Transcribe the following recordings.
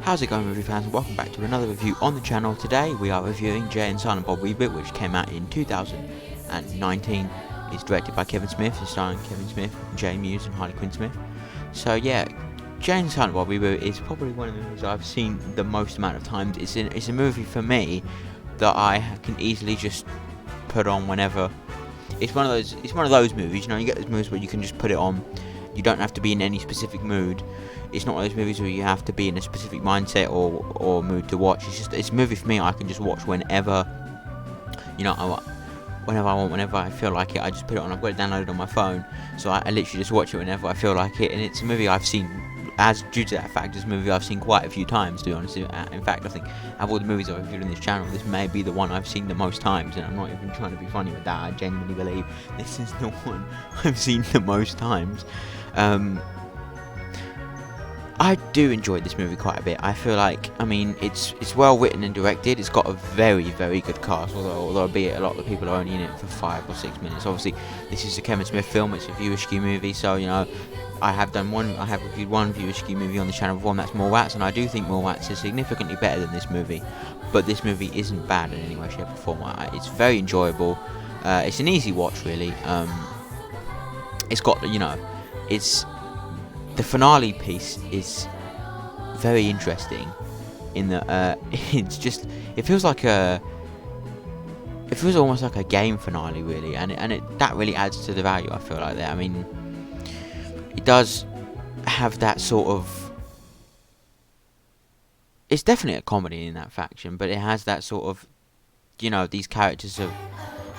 How's it going, movie fans? Welcome back to another review on the channel. Today we are reviewing Jay and Silent Bob Reboot, which came out in 2019. It's directed by Kevin Smith, it's starring Kevin Smith, Jay Muse and Harley Quinn Smith. So yeah, Jay and Silent Bob Reboot is probably one of the movies I've seen the most amount of times. It's a movie for me that I can easily just put on whenever. It's one of those movies, you know, you get those movies where you can just put it on. You don't have to be in any specific mood. It's not one of those movies where you have to be in a specific mindset or mood to watch. It's a movie for me I can just watch whenever, you know, whenever I want, whenever I feel like it. I just put it on. I've got it downloaded on my phone, so I literally just watch it whenever I feel like it. And it's a movie I've seen, due to that fact, it's a movie I've seen quite a few times, to be honest. In fact, I think out of all the movies I've reviewed on this channel, this may be the one I've seen the most times, and I'm not even trying to be funny with that. I genuinely believe this is the one I've seen the most times. I do enjoy this movie quite a bit. I feel like, I mean, it's well written and directed. It's got a very, very good cast, although albeit a lot of the people are only in it for 5 or 6 minutes. Obviously, this is a Kevin Smith film. It's a viewer skew movie, so you know, I have reviewed one viewer skew movie on the channel before, and that's Mallrats, and I do think Mallrats is significantly better than this movie. But this movie isn't bad in any way, shape, or form. It's very enjoyable. It's an easy watch, really. It's got, you know, the finale piece is very interesting in that it feels almost like a game finale, really, and that really adds to the value, I feel like, there. I mean, it does have that sort of, it's definitely a comedy in that faction, but it has that sort of, you know, these characters of,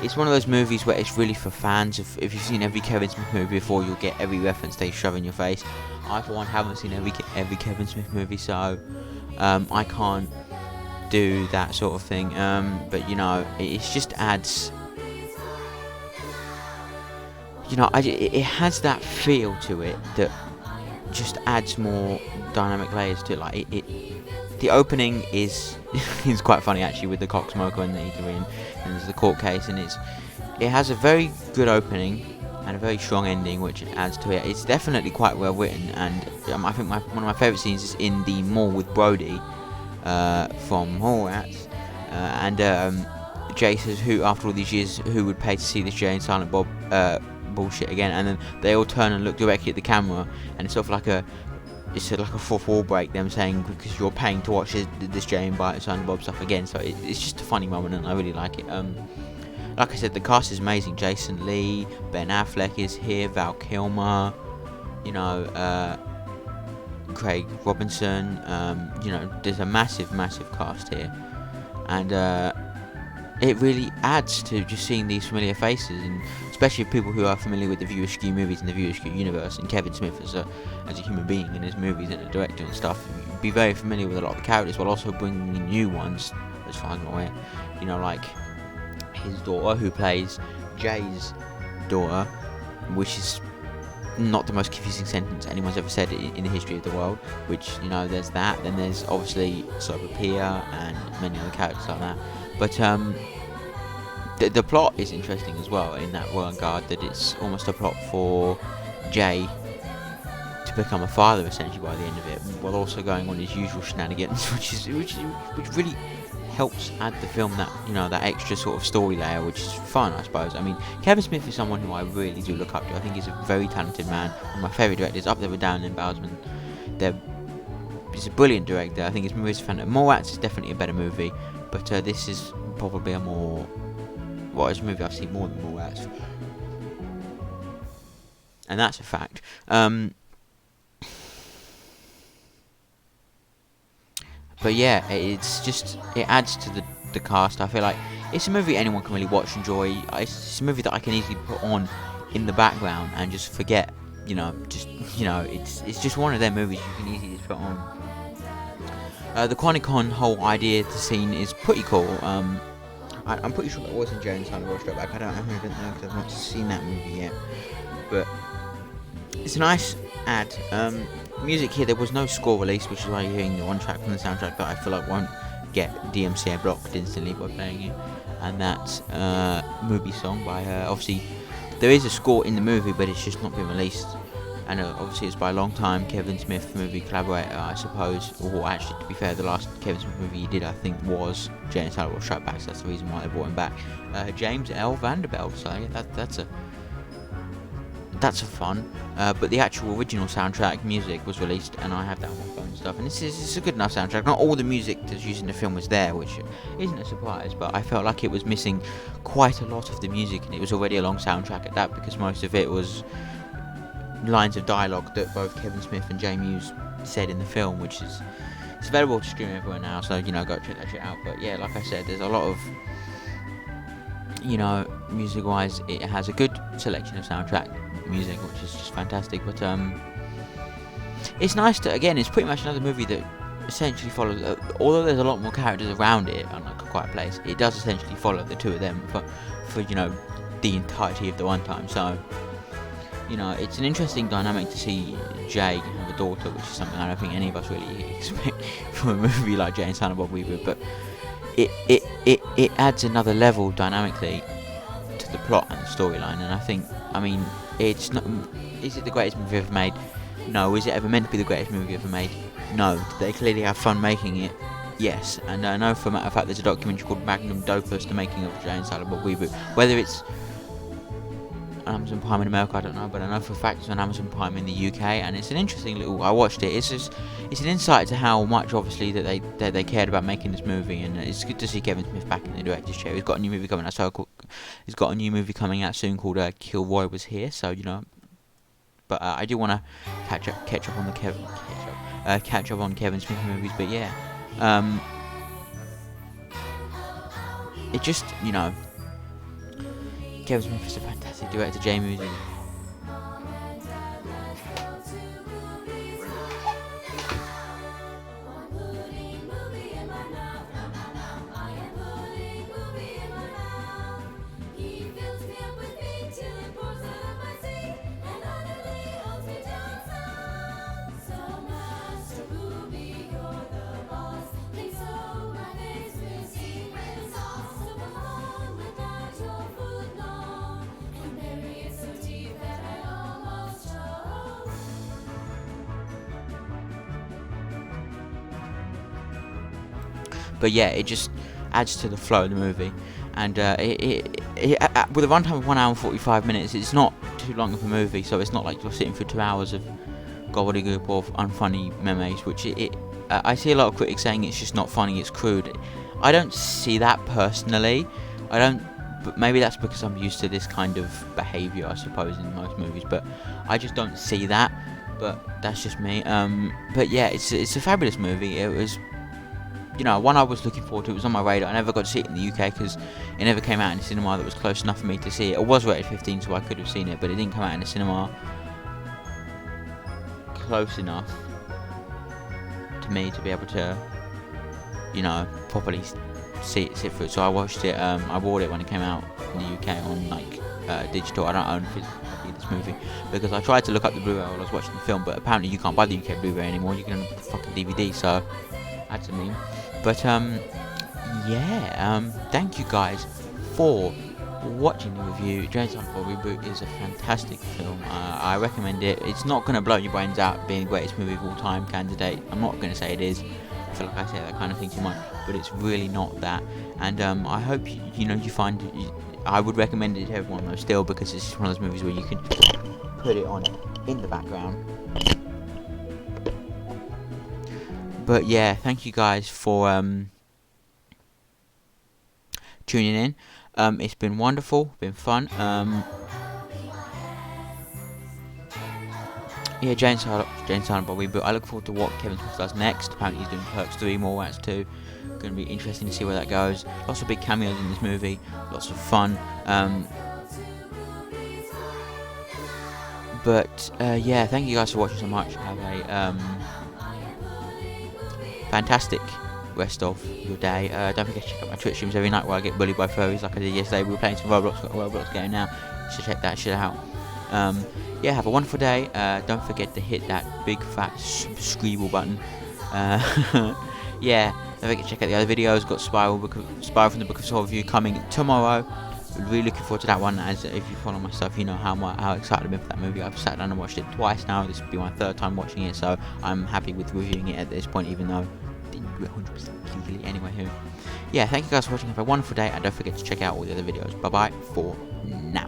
it's one of those movies where it's really for fans. If you've seen every Kevin Smith movie before, you'll get every reference they shove in your face. I, for one, haven't seen every Kevin Smith movie, so I can't do that sort of thing. But you know, it just adds, you know, it has that feel to it that just adds more dynamic layers to it. Like the opening is is quite funny, actually, with the cock smoker and the eatery, and there's the court case, and it has a very good opening and a very strong ending, which adds to it. It's definitely quite well written, and I think one of my favourite scenes is in the mall with Brody from Mallrats, and Jay says, "Who, after all these years, who would pay to see this Jay and Silent Bob bullshit again?" And then they all turn and look directly at the camera, and it's sort of like it's like a fourth wall break, them saying, because you're paying to watch this Jay and Silent Bob stuff again. So it's just a funny moment, and I really like it. Like I said, the cast is amazing. Jason Lee, Ben Affleck is here, Val Kilmer, you know, Craig Robinson. You know, there's a massive cast here, and it really adds to just seeing these familiar faces, and especially people who are familiar with the viewer skew movies and the viewer skew universe, and Kevin Smith as a human being in his movies and a director and stuff. You'd be very familiar with a lot of the characters, while also bringing in new ones, as far as I'm aware. You know, like his daughter, who plays Jay's daughter, which is not the most confusing sentence anyone's ever said in the history of the world. Which, you know, there's that. Then there's obviously Sophia and many other characters like that. But the plot is interesting as well, in that regard, that it's almost a plot for Jay to become a father, essentially, by the end of it, while also going on his usual shenanigans, which really helps add the film that, you know, that extra sort of story layer, which is fun, I suppose. I mean, Kevin Smith is someone who I really do look up to. I think he's a very talented man. One of my favourite directors, up there with Darren Lynn Bousman. He's a brilliant director. I think his movies are fantastic. Mallrats is definitely a better movie, but this is probably it's a movie I've seen more than Mallrats, and that's a fact. But yeah, it adds to the cast. I feel like it's a movie anyone can really watch, enjoy. It's a movie that I can easily put on in the background and just forget. You know, it's just one of their movies you can easily just put on. The Quanticon whole idea to scene is pretty cool. I'm pretty sure that was in Jay and Silent Bob Strike Back. I don't know because I've not seen that movie yet. But it's a nice add. Music here, there was no score release, which is why you're hearing the one track from the soundtrack that I feel like won't get DMCA blocked instantly by playing it. And that's movie song by obviously there is a score in the movie, but it's just not been released and obviously it's by a long time Kevin Smith movie collaborator, I suppose. Or actually, to be fair, the last Kevin Smith movie he did, I think, was Jay and Silent Bob Strike Back, so that's the reason why they brought him back. James L. Vanderbilt, so yeah, that's a fun. But the actual original soundtrack music was released, and I have that on my phone and stuff. And it's a good enough soundtrack. Not all the music that's used in the film was there, which isn't a surprise. But I felt like it was missing quite a lot of the music, and it was already a long soundtrack at that, because most of it was lines of dialogue that both Kevin Smith and Jay Muse said in the film, which is it's available to stream everywhere now. So go check that shit out. But yeah, like I said, there's a lot of music-wise, it has a good selection of soundtrack music, which is just fantastic. But it's nice to, again, it's pretty much another movie that essentially follows, although there's a lot more characters around it, unlike A Quiet Place, it does essentially follow the two of them for the entirety of the runtime. So it's an interesting dynamic to see Jay have a daughter, which is something I don't think any of us really expect from a movie like Jay and Silent Bob Reboot. But it adds another level dynamically to the plot and the storyline, and I mean, it's not. Is it the greatest movie ever made? No. Is it ever meant to be the greatest movie ever made? No. Did they clearly have fun making it? Yes. And I know for a matter of fact there's a documentary called Magnum Opus, the making of Jay and Silent Bob Reboot. Whether it's on Amazon Prime in America, I don't know, but I know for a fact it's on Amazon Prime in the UK, and it's an interesting little. I watched it. It's an insight to how much, obviously, that they cared about making this movie, and it's good to see Kevin Smith back in the director's chair. He's got a new movie coming out. He's got a new movie coming out soon called Kilroy Was Here. So but I do want to catch up on the catch up on Kevin Smith movies. But yeah, it just Kevin Smith is a fantastic director. Jay Muse. But yeah, it just adds to the flow of the movie, and with a runtime of 1 hour and 45 minutes, it's not too long of a movie, so it's not like you're sitting for 2 hours of gobbledygook or unfunny memes, which I see a lot of critics saying it's just not funny, it's crude. I don't see that personally. But maybe that's because I'm used to this kind of behaviour, I suppose, in most movies, but I just don't see that. But that's just me. But yeah, it's a fabulous movie. It was, one I was looking forward to. It was on my radar. I never got to see it in the UK because it never came out in a cinema that was close enough for me to see it. It was rated 15, so I could have seen it, but it didn't come out in a cinema close enough to me to be able to, properly sit through it. So I watched it. I bought it when it came out in the UK on digital. I don't own physical copy of this movie because I tried to look up the Blu-ray while I was watching the film, but apparently you can't buy the UK Blu-ray anymore. You can only buy the fucking DVD. So that's a meme. But thank you guys for watching the review. Jay Silent Bob Reboot is a fantastic film. I recommend it. It's not going to blow your brains out being the greatest movie of all time candidate. I'm not going to say it is. I feel like I say that kind of thing too much, but it's really not that. And I hope you find. I would recommend it to everyone though still, because it's one of those movies where you can put it on in the background. But yeah, thank you guys for tuning in. It's been wonderful, been fun. Yeah, Jay and Silent Bob Reboot. I look forward to what Kevin Smith does next. Apparently he's doing Perks 3, more Rats 2. Going to be interesting to see where that goes. Lots of big cameos in this movie. Lots of fun. Yeah, thank you guys for watching so much. Have a fantastic rest of your day. Don't forget to check out my Twitch streams every night where I get bullied by furries like I did yesterday. We were playing some Roblox game now, so check that shit out. Yeah, have a wonderful day. Don't forget to hit that big fat subscribe button. Yeah, don't forget to check out the other videos. Got Spiral from the Book of Soul review coming tomorrow. really looking forward to that one. As if you follow my stuff, you know how excited I've been for that movie. I've sat down and watched it twice now. This will be my third time watching it, so I'm happy with reviewing it at this point, even though I didn't do it 100% clearly. Anyway, yeah, thank you guys for watching. Have a wonderful day, and don't forget to check out all the other videos. Bye bye for now.